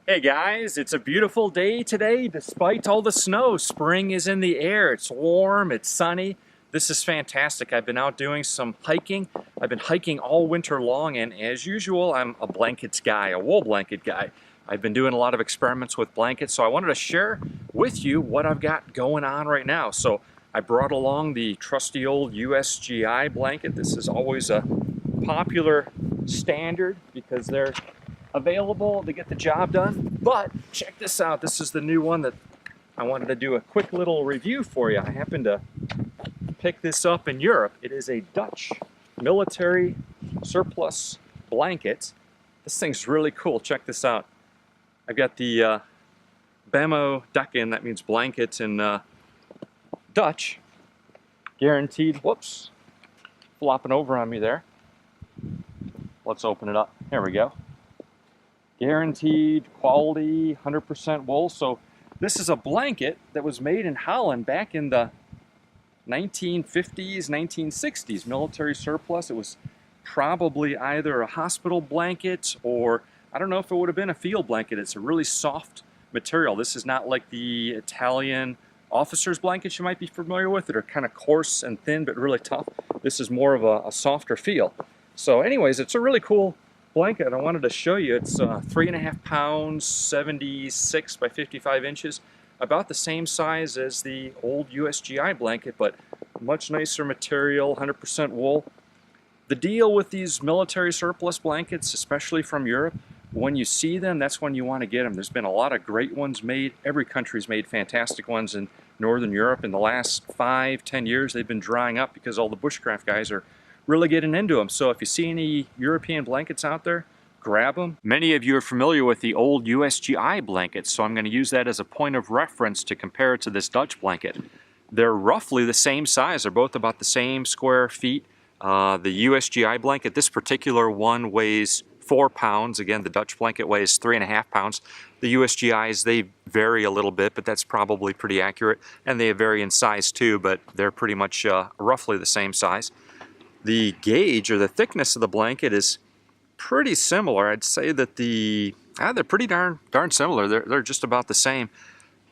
Hey guys, it's a beautiful day today despite all the snow. Spring is in the air. It's warm, it's sunny. This is fantastic. I've been out doing some hiking. I've been hiking all winter long, and as usual, I'm a blankets guy, a wool blanket guy. I've been doing a lot of experiments with blankets, so I wanted to share with you what I've got going on right now. So I brought along the trusty old USGI blanket. This is always a popular standard because they're available to get the job done. But check this out. This is the new one that I wanted to do a quick little review for you. I happened to pick this up in Europe. It is a Dutch military surplus blanket. This thing's really cool. Check this out. I've got the Bemo dekken, that means blanket in Dutch. Guaranteed, whoops, flopping over on me there. Let's open it up. Here we go. Guaranteed quality, 100% wool. So this is a blanket that was made in Holland back in the 1950s, 1960s, military surplus. It was probably either a hospital blanket or I don't know if it would have been a field blanket. It's a really soft material. This is not like the Italian officer's blankets you might be familiar with that are kind of coarse and thin but really tough. This is more of a softer feel. So anyways, it's a really cool blanket. I wanted to show you. It's 3.5 pounds, 76 by 55 inches, about the same size as the old USGI blanket, but much nicer material, 100% wool. The deal with these military surplus blankets, especially from Europe, when you see them, that's when you want to get them. There's been a lot of great ones made. Every country's made fantastic ones in Northern Europe. In the last 5-10 years, they've been drying up because all the bushcraft guys are really getting into them. So if you see any European blankets out there, grab them. Many of you are familiar with the old USGI blankets, so I'm going to use that as a point of reference to compare it to this Dutch blanket. They're roughly the same size. They're both about the same square feet. The USGI blanket, this particular one weighs 4 pounds. Again, the Dutch blanket weighs 3.5 pounds. The USGIs, they vary a little bit, but that's probably pretty accurate. And they vary in size too, but they're pretty much roughly the same size. The gauge or the thickness of the blanket is pretty similar. I'd say that they're pretty darn similar. They're just about the same.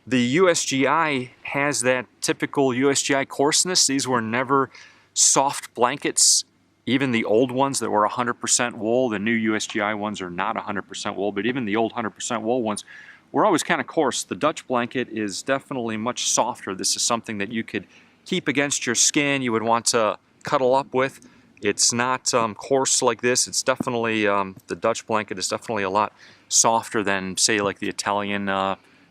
The USGI has that typical USGI coarseness. These were never soft blankets. Even the old ones that were 100% wool, the new USGI ones are not 100% wool, but even the old 100% wool ones were always kind of coarse. The Dutch blanket is definitely much softer. This is something that you could keep against your skin. You would want to cuddle up with. It's not coarse like this. It's definitely, the Dutch blanket is definitely a lot softer than, say, like the Italian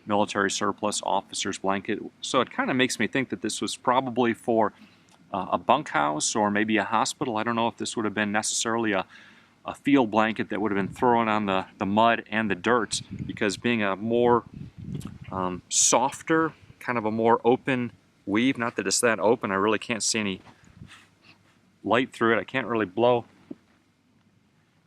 military surplus officer's blanket. So it kind of makes me think that this was probably for a bunkhouse or maybe a hospital. I don't know if this would have been necessarily a field blanket that would have been thrown on the mud and the dirt, because being a more softer, kind of a more open weave, not that it's that open, I really can't see any light through it. I can't really blow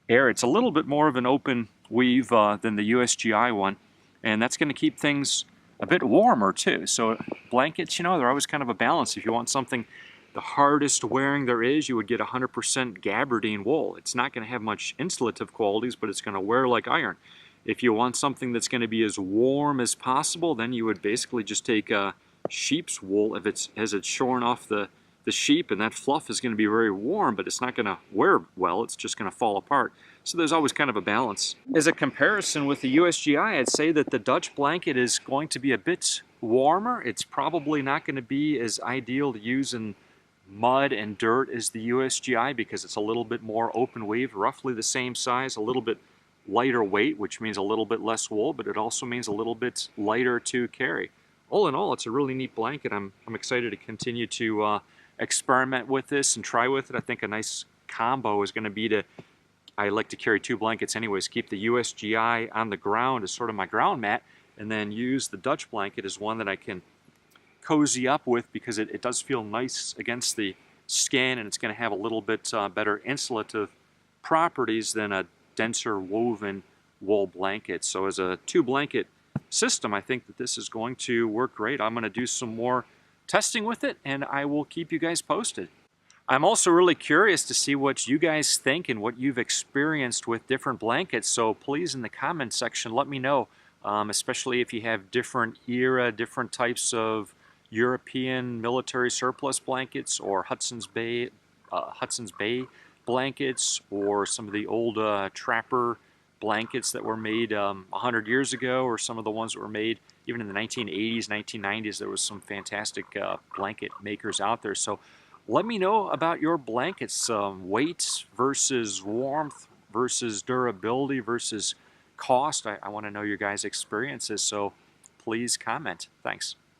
air. It's a little bit more of an open weave than the USGI one, and that's going to keep things a bit warmer too. So blankets, you know, they're always kind of a balance. If you want something the hardest wearing there is, you would get 100% gabardine wool. It's not going to have much insulative qualities, but it's going to wear like iron. If you want something that's going to be as warm as possible, then you would basically just take sheep's wool if it's shorn off the sheep, and that fluff is going to be very warm, but it's not going to wear well. It's just going to fall apart. So there's always kind of a balance. As a comparison with the USGI, I'd say that the Dutch blanket is going to be a bit warmer. It's probably not going to be as ideal to use in mud and dirt as the USGI because it's a little bit more open weave, roughly the same size, a little bit lighter weight, which means a little bit less wool, but it also means a little bit lighter to carry. All in all, it's a really neat blanket. I'm excited to continue to experiment with this and try with it. I think a nice combo is going to be I like to carry 2 blankets anyways, keep the USGI on the ground as sort of my ground mat, and then use the Dutch blanket as one that I can cozy up with because it does feel nice against the skin, and it's going to have a little bit better insulative properties than a denser woven wool blanket. So as a 2-blanket system, I think that this is going to work great. I'm going to do some more testing with it, and I will keep you guys posted. I'm also really curious to see what you guys think and what you've experienced with different blankets, so please in the comment section let me know especially if you have different era, different types of European military surplus blankets, or Hudson's Bay blankets, or some of the old trapper blankets that were made 100 years ago, or some of the ones that were made even in the 1980s, 1990s. There was some fantastic blanket makers out there. So let me know about your blankets, weight versus warmth versus durability versus cost. I want to know your guys' experiences, so please comment. Thanks.